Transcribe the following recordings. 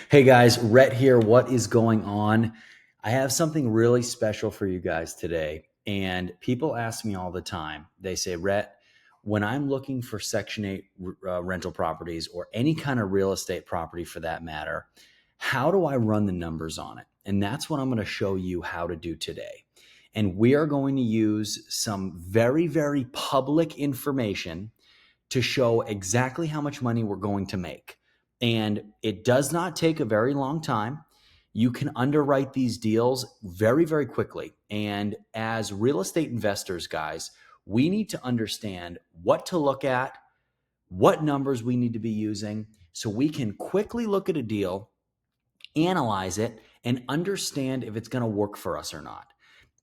Hey guys, Rhett here. What is going on? I have something really special for you guys today. And people ask me all the time. They say, Rhett, when I'm looking for Section 8 rental properties or any kind of real estate property for that matter, how do I run the numbers on it? And that's what I'm going to show you how to do today. And we are going to use some very, very public information to show exactly how much money we're going to make. And it does not take a very long time. You can underwrite these deals very, very quickly. And as real estate investors, guys, we need to understand what to look at, what numbers we need to be using, so we can quickly look at a deal, analyze it, and understand if it's going to work for us or not.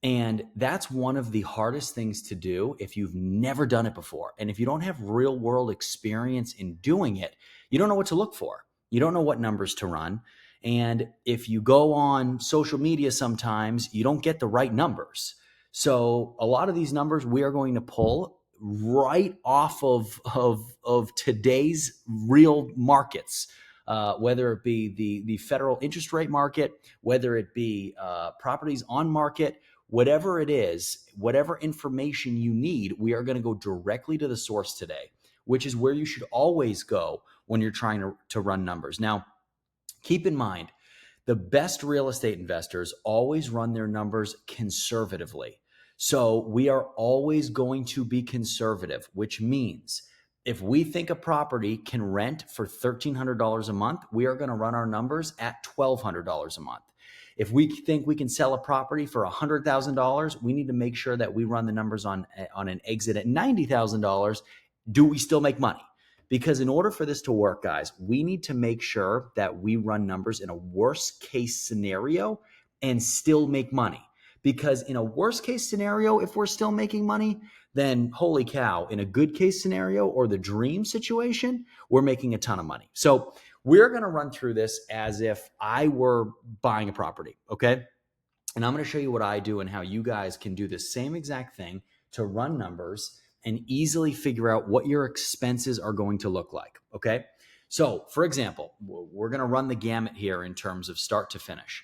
And that's one of the hardest things to do if you've never done it before. And if you don't have real world experience in doing it, you don't know what to look for. You don't know what numbers to run. And if you go on social media sometimes, you don't get the right numbers. So a lot of these numbers we are going to pull right off of today's real markets. Whether it be the federal interest rate market, whether it be properties on market, whatever it is, whatever information you need, we are going to go directly to the source today, which is where you should always go when you're trying to run numbers. Now, keep in mind, the best real estate investors always run their numbers conservatively. So we are always going to be conservative, which means if we think a property can rent for $1,300 a month, we are going to run our numbers at $1,200 a month. If we think we can sell a property for $100,000, we need to make sure that we run the numbers on an exit at $90,000. Do we still make money? Because in order for this to work, guys, we need to make sure that we run numbers in a worst case scenario and still make money. Because in a worst case scenario, if we're still making money, then holy cow, in a good case scenario or the dream situation, we're making a ton of money. So we're going to run through this as if I were buying a property, okay? And I'm going to show you what I do and how you guys can do the same exact thing to run numbers and easily figure out what your expenses are going to look like, okay? So, for example, we're going to run the gamut here in terms of start to finish.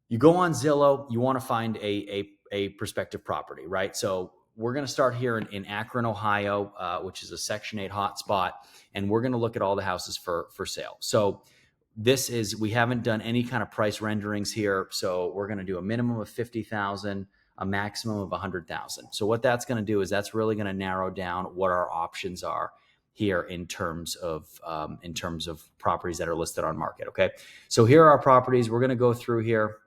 You go on Zillow, you want to find a prospective property, right? So we're going to start here in Akron, Ohio, which is a Section 8 hotspot, and we're going to look at all the houses for sale. So we haven't done any kind of price renderings here, so we're going to do a minimum of 50,000, a maximum of 100,000. So what that's going to do is that's really going to narrow down what our options are here in terms of properties that are listed on market. Okay, so here are our properties. We're going to go through here,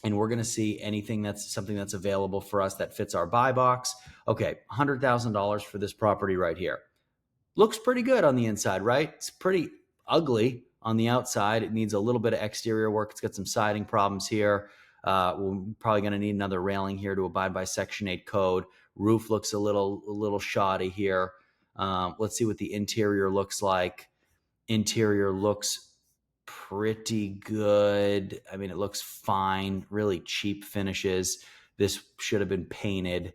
and we're going to see anything that's something that's available for us that fits our buy box. Okay, $100,000 for this property right here. Looks pretty good on the inside, right? It's pretty ugly on the outside. It needs a little bit of exterior work. It's got some siding problems here. We're probably going to need another railing here to abide by Section 8 code. Roof looks a little shoddy here. Let's see what the interior looks like. Interior looks pretty good. I mean, it looks fine, really cheap finishes. This should have been painted.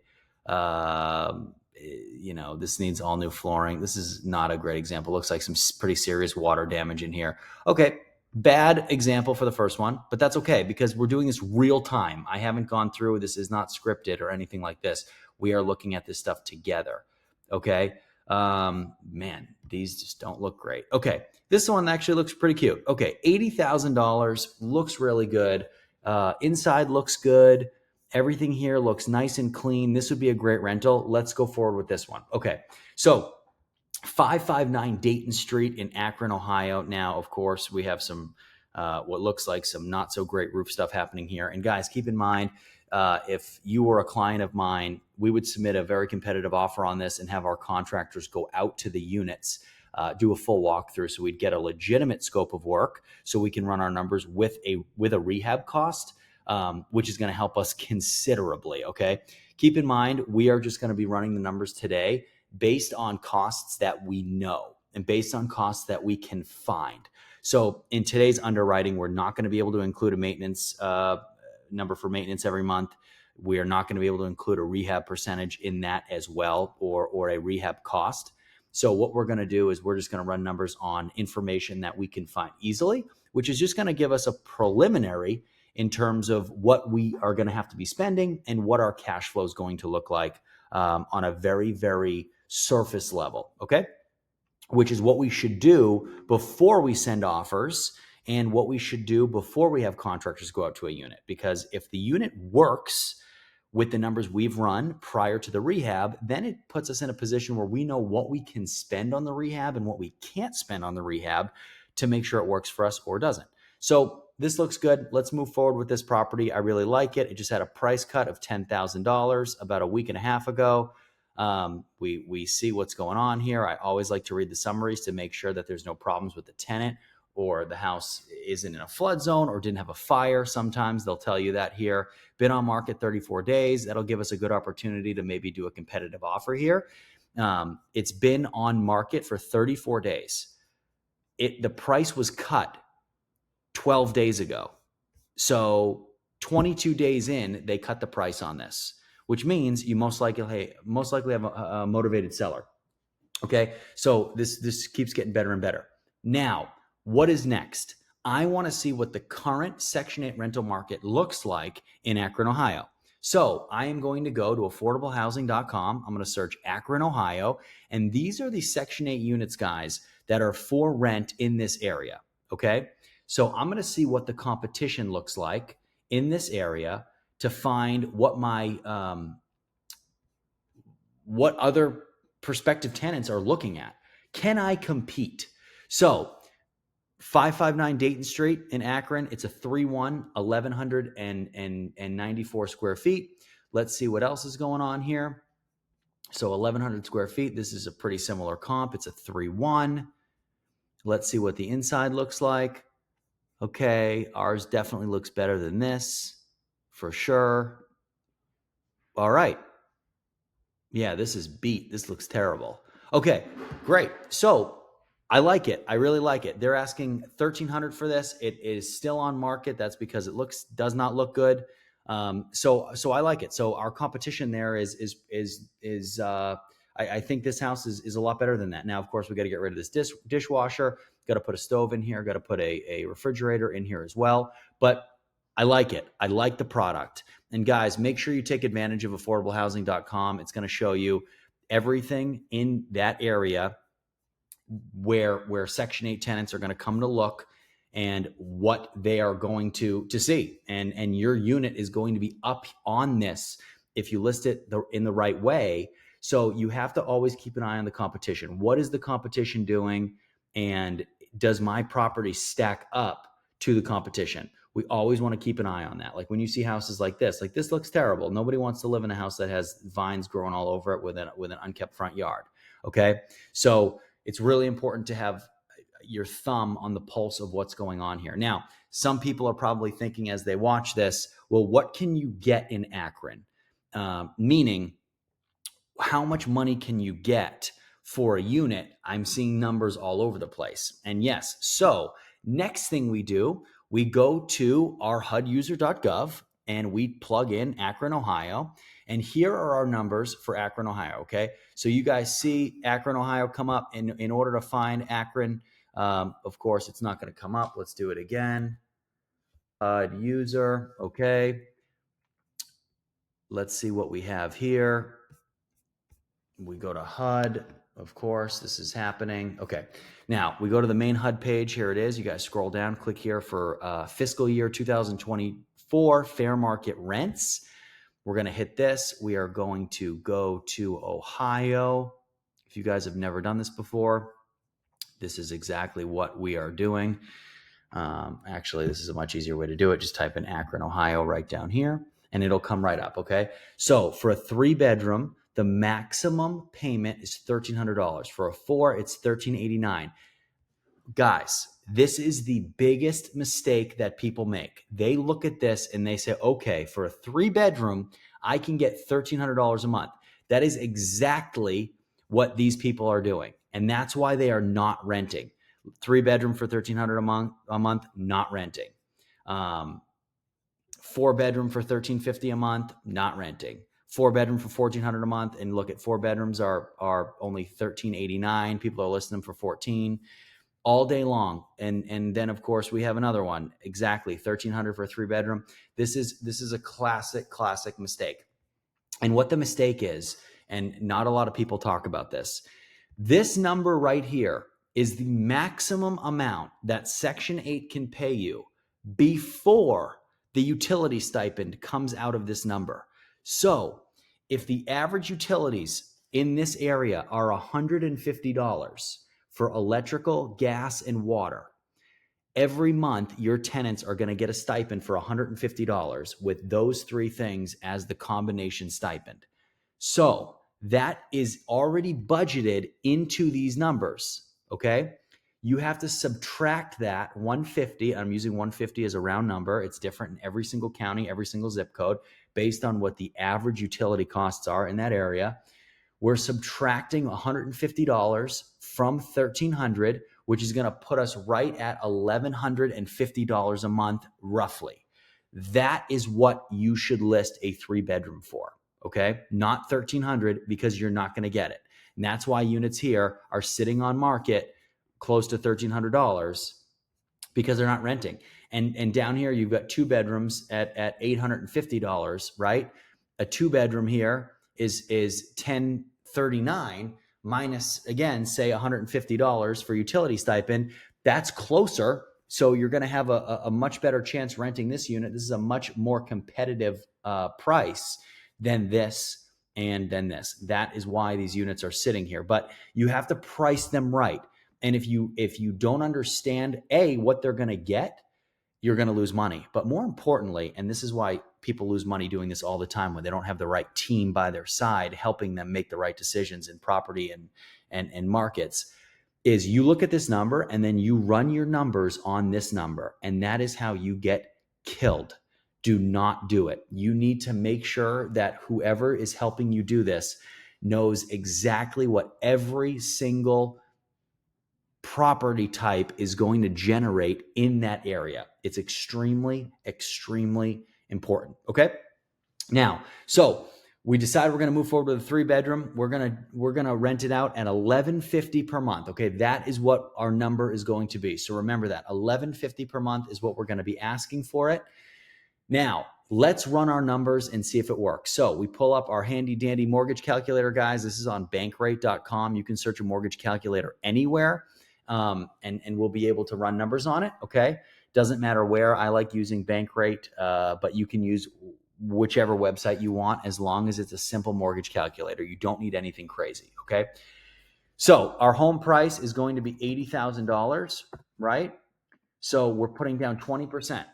This needs all new flooring. This is not a great example. Looks like some pretty serious water damage in here. Okay, bad example for the first one, but that's okay because we're doing this real time. I haven't gone through. This is not scripted or anything like this. We are looking at this stuff together. Okay. Man, these just don't look great. Okay. This one actually looks pretty cute. Okay. $80,000 looks really good. Inside looks good. Everything here looks nice and clean. This would be a great rental. Let's go forward with this one. Okay. So 559 Dayton Street in Akron, Ohio. Now, of course, we have some, what looks like some not so great roof stuff happening here. And guys, keep in mind, if you were a client of mine, we would submit a very competitive offer on this and have our contractors go out to the units, do a full walkthrough. So we'd get a legitimate scope of work so we can run our numbers with a rehab cost, which is going to help us considerably. Okay. Keep in mind, we are just going to be running the numbers today based on costs that we know and based on costs that we can find. So in today's underwriting, we're not going to be able to include a maintenance number for maintenance every month. We are not going to be able to include a rehab percentage in that as well, or a rehab cost. So what we're going to do is we're just going to run numbers on information that we can find easily, which is just going to give us a preliminary in terms of what we are going to have to be spending and what our cash flow is going to look like on a very, very surface level. Okay. Which is what we should do before we send offers and what we should do before we have contractors go out to a unit. Because if the unit works with the numbers we've run prior to the rehab, then it puts us in a position where we know what we can spend on the rehab and what we can't spend on the rehab to make sure it works for us or doesn't. So this looks good. Let's move forward with this property. I really like it. It just had a price cut of $10,000 about a week and a half ago. We see what's going on here. I always like to read the summaries to make sure that there's no problems with the tenant or the house isn't in a flood zone or didn't have a fire. Sometimes they'll tell you that here. Been on market 34 days. That'll give us a good opportunity to maybe do a competitive offer here. It's been on market for 34 days. The price was cut 12 days ago. So 22 days in, they cut the price on this, which means you most likely have a motivated seller. Okay, so this keeps getting better and better. Now, what is next? I want to see what the current Section 8 rental market looks like in Akron, Ohio. So I am going to go to affordablehousing.com. I'm going to search Akron, Ohio, and these are the Section 8 units, guys, that are for rent in this area. Okay, so I'm going to see what the competition looks like in this area to find what my what other prospective tenants are looking at. Can I compete? So 559 Dayton Street in Akron, it's a 3-1, 1,194 square feet. Let's see what else is going on here. So 1,100 square feet. This is a pretty similar comp. It's a 3-1. Let's see what the inside looks like. Okay, ours definitely looks better than this, for sure. All right. Yeah, this is beat. This looks terrible. Okay, great. So I like it. I really like it. They're asking $1,300 for this. It is still on market. That's because it does not look good. So I like it. So our competition there is I think this house is a lot better than that. Now, of course, we got to get rid of this dishwasher. Got to put a stove in here. Got to put a refrigerator in here as well. But I like it. I like the product. And guys, make sure you take advantage of affordablehousing.com. It's going to show you everything in that area where Section 8 tenants are going to come to look and what they are going to see. And your unit is going to be up on this if you list it in the right way. So you have to always keep an eye on the competition. What is the competition doing? And does my property stack up to the competition? We always want to keep an eye on that. Like when you see houses like this looks terrible. Nobody wants to live in a house that has vines growing all over it with an unkept front yard. Okay. So it's really important to have your thumb on the pulse of what's going on here. Now, some people are probably thinking as they watch this, well, what can you get in Akron? Meaning, how much money can you get for a unit? I'm seeing numbers all over the place. And yes, so next thing we do, we go to our HUDuser.gov and we plug in Akron, Ohio. And here are our numbers for Akron, Ohio. Okay. So you guys see Akron, Ohio come up in order to find Akron. Of course, it's not going to come up. Let's do it again. User. Okay. Let's see what we have here. We go to HUD. Of course, this is happening. Okay. Now we go to the main HUD page. Here it is. You guys scroll down, click here for fiscal year 2024 fair market rents. We're going to hit this. We are going to go to Ohio. If you guys have never done this before, this is exactly what we are doing. Actually, this is a much easier way to do it. Just type in Akron, Ohio right down here, and it'll come right up. Okay. So for a 3-bedroom, the maximum payment is $1,300. For a 4, it's $1,389. Guys, this is the biggest mistake that people make. They look at this and they say, okay, for a 3-bedroom, I can get $1,300 a month. That is exactly what these people are doing. And that's why they are not renting. 3-bedroom for $1,300 a month, not renting. 4-bedroom for $1,350 a month, not renting. 4 bedroom for $1,400 a month, and look at 4 bedrooms are only $1,389. People are listing them for 14 all day long. And then of course we have another one, exactly $1,300 for a 3 bedroom. This is a classic mistake. And what the mistake is, and not a lot of people talk about this number right here is the maximum amount that Section 8 can pay you before the utility stipend comes out of this number. So if the average utilities in this area are $150 for electrical, gas, and water, every month your tenants are going to get a stipend for $150 with those three things as the combination stipend. So that is already budgeted into these numbers, okay? You have to subtract that 150. I'm using 150 as a round number. It's different in every single county, every single zip code, based on what the average utility costs are in that area. We're subtracting $150 from $1,300, which is going to put us right at $1,150 a month, roughly. That is what you should list a 3-bedroom for, okay? Not $1,300, because you're not going to get it. And that's why units here are sitting on market close to $1,300, because they're not renting. And down here, you've got 2 bedrooms at $850, right? A 2-bedroom here is $1,039 minus, again, say $150 for utility stipend. That's closer. So you're going to have a much better chance renting this unit. This is a much more competitive price than this and then this. That is why these units are sitting here. But you have to price them right. And if you don't understand, what they're going to get, you're going to lose money. But more importantly, and this is why people lose money doing this all the time, when they don't have the right team by their side helping them make the right decisions in property and markets, is you look at this number and then you run your numbers on this number. And that is how you get killed. Do not do it. You need to make sure that whoever is helping you do this knows exactly what every single property type is going to generate in that area. It's extremely, extremely important. Okay. Now, so we decided we're going to move forward with a 3-bedroom. We're going to rent it out at $1,150 per month. Okay. That is what our number is going to be. So remember that $1,150 per month is what we're going to be asking for it. Now, let's run our numbers and see if it works. So we pull up our handy dandy mortgage calculator, guys. This is on bankrate.com. You can search a mortgage calculator anywhere. And we'll be able to run numbers on it. Okay. Doesn't matter where. I like using Bankrate, but you can use whichever website you want, as long as it's a simple mortgage calculator. You don't need anything crazy. Okay. So our home price is going to be $80,000, right? So we're putting down 20%.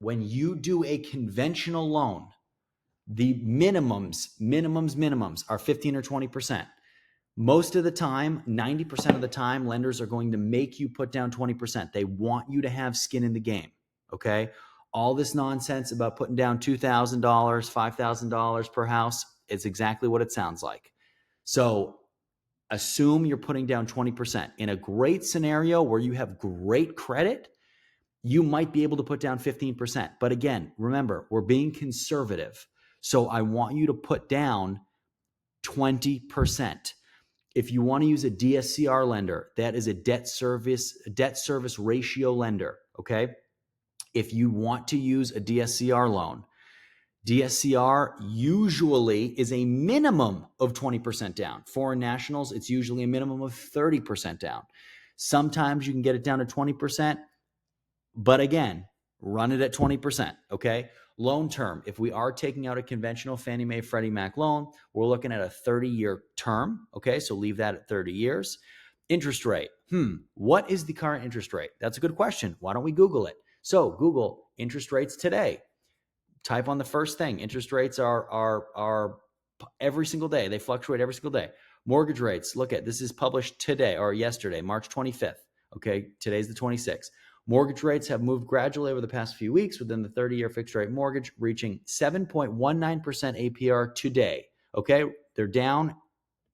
When you do a conventional loan, the minimums are 15 or 20%. Most of the time, 90% of the time, lenders are going to make you put down 20%. They want you to have skin in the game, okay? All this nonsense about putting down $2,000, $5,000 per house, it's exactly what it sounds like. So assume you're putting down 20%. In a great scenario where you have great credit, you might be able to put down 15%. But again, remember, we're being conservative. So I want you to put down 20%. If you want to use a DSCR lender, that is a debt service ratio lender, okay? If you want to use a DSCR loan, DSCR usually is a minimum of 20% down. Foreign nationals, it's usually a minimum of 30% down. Sometimes you can get it down to 20%, but again, run it at 20%, okay? Loan term, if we are taking out a conventional Fannie Mae, Freddie Mac loan, we're looking at a 30-year term, okay? So leave that at 30 years. Interest rate, what is the current interest rate? That's a good question. Why don't we Google it? So Google interest rates today. Type on the first thing. Interest rates are every single day. They fluctuate every single day. Mortgage rates, look at, this is published today or yesterday, March 25th, okay? Today's the 26th. Mortgage rates have moved gradually over the past few weeks within the 30-year fixed rate mortgage, reaching 7.19% APR today. Okay, they're down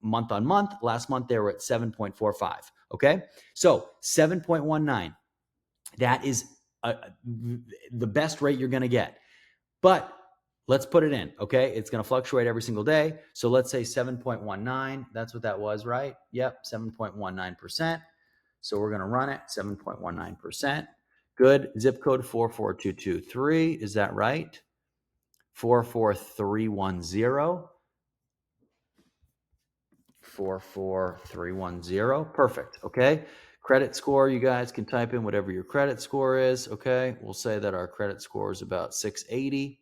month on month. Last month, they were at 7.45. Okay, so 7.19. That is the best rate you're going to get. But Let's put it in, okay? It's going to fluctuate every single day. So let's say 7.19. That's what that was, right? Yep, 7.19%. So we're going to run it, 7.19%. Good. Zip code 44223. Is that right? 44310. 44310. Perfect. Okay. Credit score, you guys can type in whatever your credit score is. Okay. We'll say that our credit score is about 680.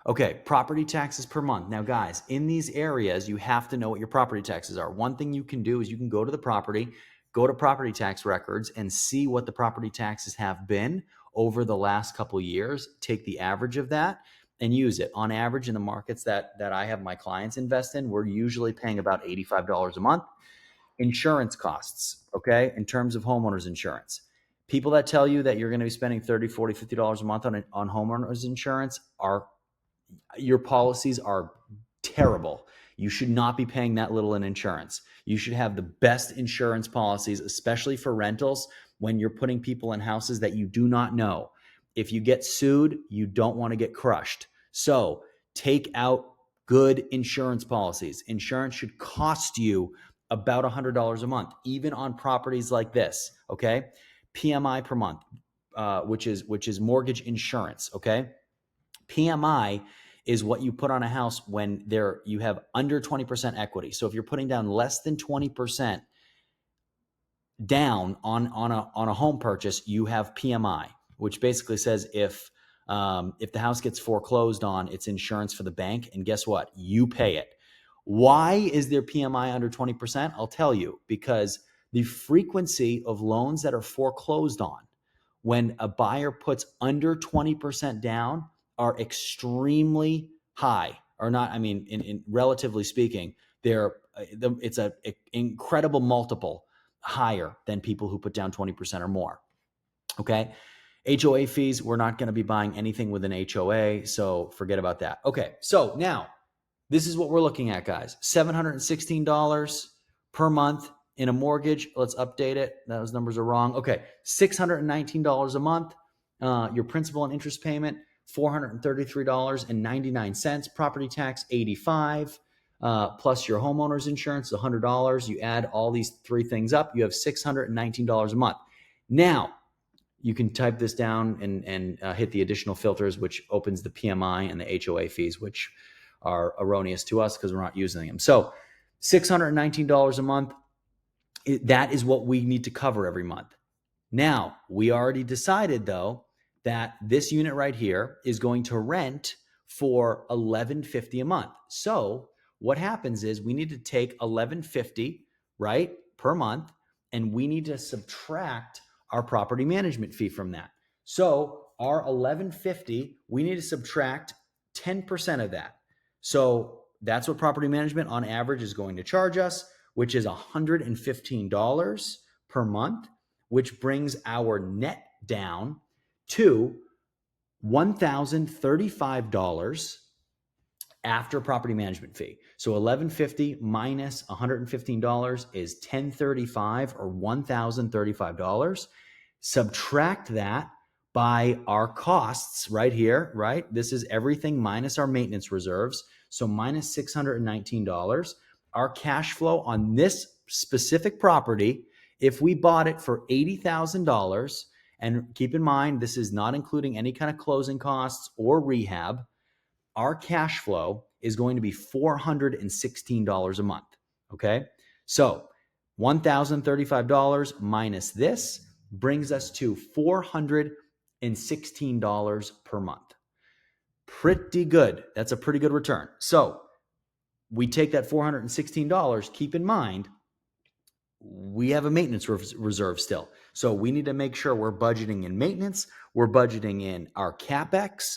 Okay, property taxes per month. Now, guys, in these areas, you have to know what your property taxes are. One thing you can do is you can go to the property, go to property tax records, and see what the property taxes have been over the last couple years. Take the average of that and use it. On average, in the markets that I have my clients invest in, we're usually paying about $85 a month. Insurance costs, okay, in terms of homeowners insurance. People that tell you that you're going to be spending $30, $40, $50 a month on homeowners insurance are your policies are terrible. You should not be paying that little in insurance. You should have the best insurance policies, especially for rentals when you're putting people in houses that you do not know. If you get sued, you don't want to get crushed. So take out good insurance policies. Insurance should cost you about $100 a month, even on properties like this, okay? PMI per month, which is mortgage insurance, okay? PMI is what you put on a house when you have under 20% equity. So if you're putting down less than 20% down on a home purchase, you have PMI, which basically says if the house gets foreclosed on, it's insurance for the bank, and guess what? You pay it. Why is there PMI under 20%? I'll tell you, because the frequency of loans that are foreclosed on when a buyer puts under 20% down are extremely high, or not. I mean, in relatively speaking, it's an incredible multiple higher than people who put down 20% or more. Okay. HOA fees, we're not going to be buying anything with an HOA, so forget about that. Okay. So now this is what we're looking at, guys. $716 per month in a mortgage. Let's update it. Those numbers are wrong. Okay. $619 a month. Your principal and interest payment, $433.99. Property tax, $85. Plus your homeowner's insurance, $100. You add all these three things up, you have $619 a month. Now, you can type this down and hit the additional filters, which opens the PMI and the HOA fees, which are erroneous to us because we're not using them. So $619 a month, that is what we need to cover every month. Now, we already decided, though, that this unit right here is going to rent for $1,150 a month. So what happens is we need to take $1,150, right, per month, and we need to subtract our property management fee from that. So our $1,150, we need to subtract 10% of that. So that's what property management on average is going to charge us, which is $115 per month, which brings our net down to $1,035 after property management fee. So $1,150 minus $115 is $1,035 or $1,035. Subtract that by our costs right here, right? This is everything minus our maintenance reserves. So minus $619. Our cash flow on this specific property, if we bought it for $80,000, and keep in mind, this is not including any kind of closing costs or rehab, our cash flow is going to be $416 a month. Okay. So $1,035 minus this brings us to $416 per month. Pretty good. That's a pretty good return. So we take that $416. Keep in mind, we have a maintenance reserve still. So we need to make sure we're budgeting in maintenance. We're budgeting in our CapEx.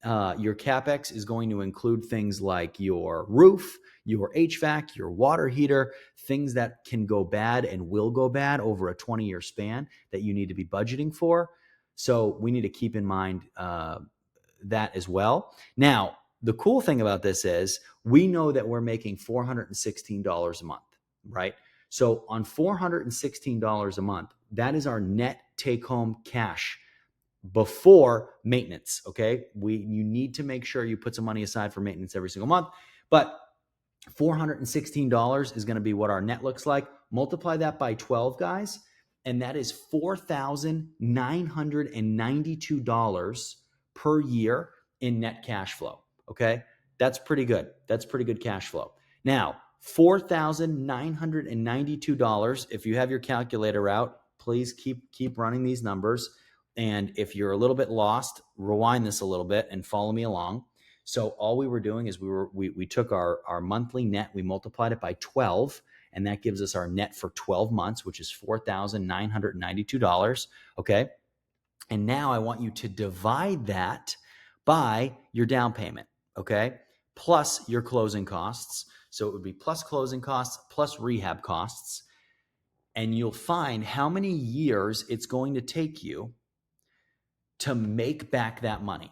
Your CapEx is going to include things like your roof, your HVAC, your water heater, things that can go bad and will go bad over a 20-year span that you need to be budgeting for. So we need to keep in mind that as well. Now, the cool thing about this is we know that we're making $416 a month, right? So on $416 a month, that is our net take-home cash before maintenance. Okay. You need to make sure you put some money aside for maintenance every single month. But $416 is going to be what our net looks like. Multiply that by 12, guys, and that is $4,992 per year in net cash flow. Okay. That's pretty good. That's pretty good cash flow. Now, $4,992. If you have your calculator out, please keep running these numbers. And if you're a little bit lost, rewind this a little bit and follow me along. So all we were doing is we took our monthly net, we multiplied it by 12, and that gives us our net for 12 months, which is $4,992. Okay. And now I want you to divide that by your down payment. Okay. Plus your closing costs. So it would be plus closing costs, plus rehab costs. And you'll find how many years it's going to take you to make back that money.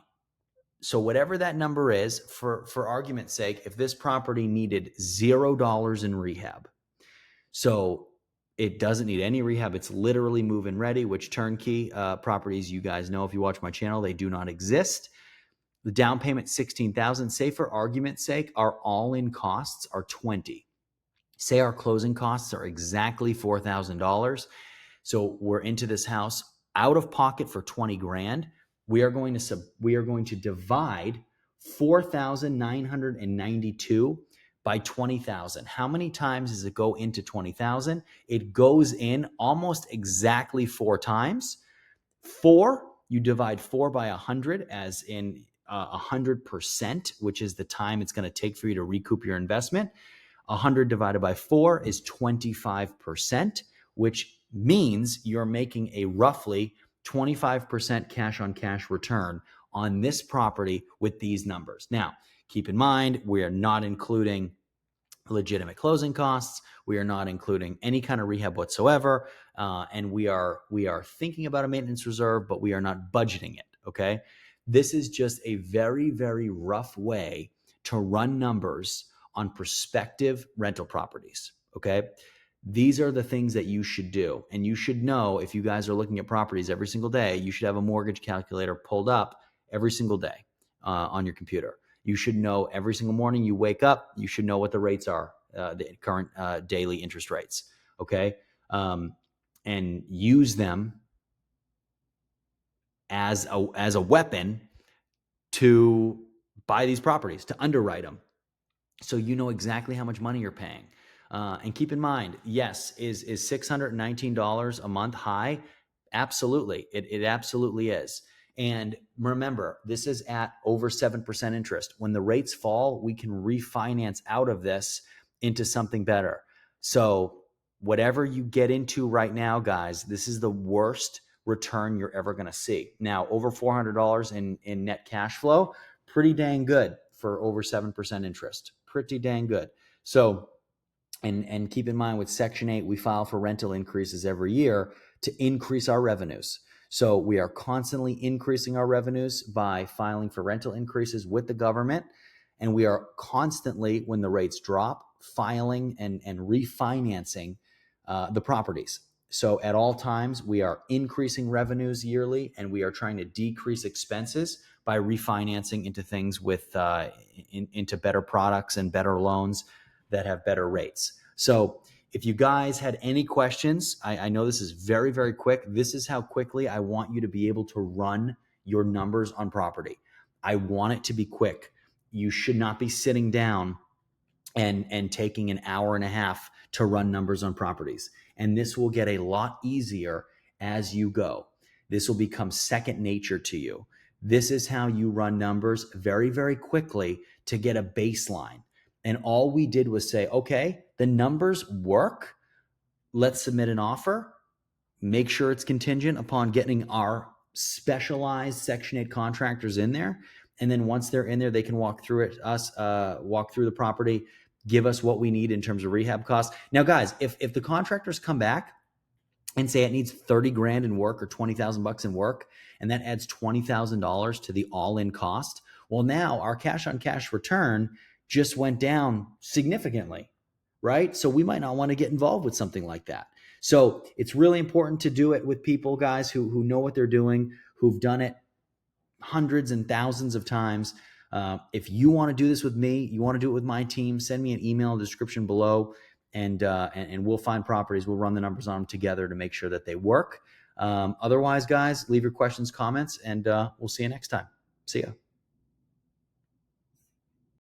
So whatever that number is, for argument's sake, if this property needed $0 in rehab, so it doesn't need any rehab, it's literally move-in ready, which turnkey properties, you guys know if you watch my channel, they do not exist. The down payment, $16,000. Say for argument's sake, our all-in costs are $20,000. Say our closing costs are exactly $4,000. So we're into this house out of pocket for $20,000. We are going to divide 4,992 by 20,000. How many times does it go into 20,000? It goes in almost exactly 4 times. 4, you divide 4 by 100, as in 100%, which is the time it's going to take for you to recoup your investment. 100 divided by 4 is 25%, which means you're making a roughly 25% cash on cash return on this property with these numbers. Now, keep in mind, we are not including legitimate closing costs. We are not including any kind of rehab whatsoever. And we are thinking about a maintenance reserve, but we are not budgeting it. Okay. This is just a very, very rough way to run numbers on prospective rental properties. Okay. These are the things that you should do. And you should know, if you guys are looking at properties every single day, you should have a mortgage calculator pulled up every single day on your computer. You should know every single morning you wake up, you should know what the rates are, the current daily interest rates. Okay. And use them as a weapon to buy these properties, to underwrite them, so you know exactly how much money you're paying. And keep in mind, yes, is $619 a month high? Absolutely. It absolutely is. And remember, this is at over 7% interest. When the rates fall, we can refinance out of this into something better. So whatever you get into right now, guys, this is the worst return you're ever going to see. Now, over $400 in net cash flow, pretty dang good for over 7% interest. Pretty dang good. So, and keep in mind, with Section 8, we file for rental increases every year to increase our revenues. So we are constantly increasing our revenues by filing for rental increases with the government. And we are constantly, when the rates drop, filing and refinancing the properties. So at all times, we are increasing revenues yearly, and we are trying to decrease expenses by refinancing into things with into better products and better loans that have better rates. So if you guys had any questions, I know this is very, very quick. This is how quickly I want you to be able to run your numbers on property. I want it to be quick. You should not be sitting down and taking an hour and a half to run numbers on properties. And this will get a lot easier as you go. This will become second nature to you. This is how you run numbers very, very quickly to get a baseline. And all we did was say, okay, the numbers work. Let's submit an offer. Make sure it's contingent upon getting our specialized Section 8 contractors in there. And then once they're in there, they can walk through the property, give us what we need in terms of rehab costs. Now, guys, if the contractors come back and say it needs $30,000 in work or $20,000 in work, and that adds $20,000 to the all-in cost, well, now our cash on cash return just went down significantly, right? So we might not want to get involved with something like that. So it's really important to do it with people, guys, who know what they're doing, who've done it hundreds and thousands of times. If you want to do this with me, you want to do it with my team, send me an email in the description below, and we'll find properties. We'll run the numbers on them together to make sure that they work. Otherwise, guys, leave your questions, comments, and we'll see you next time. See ya.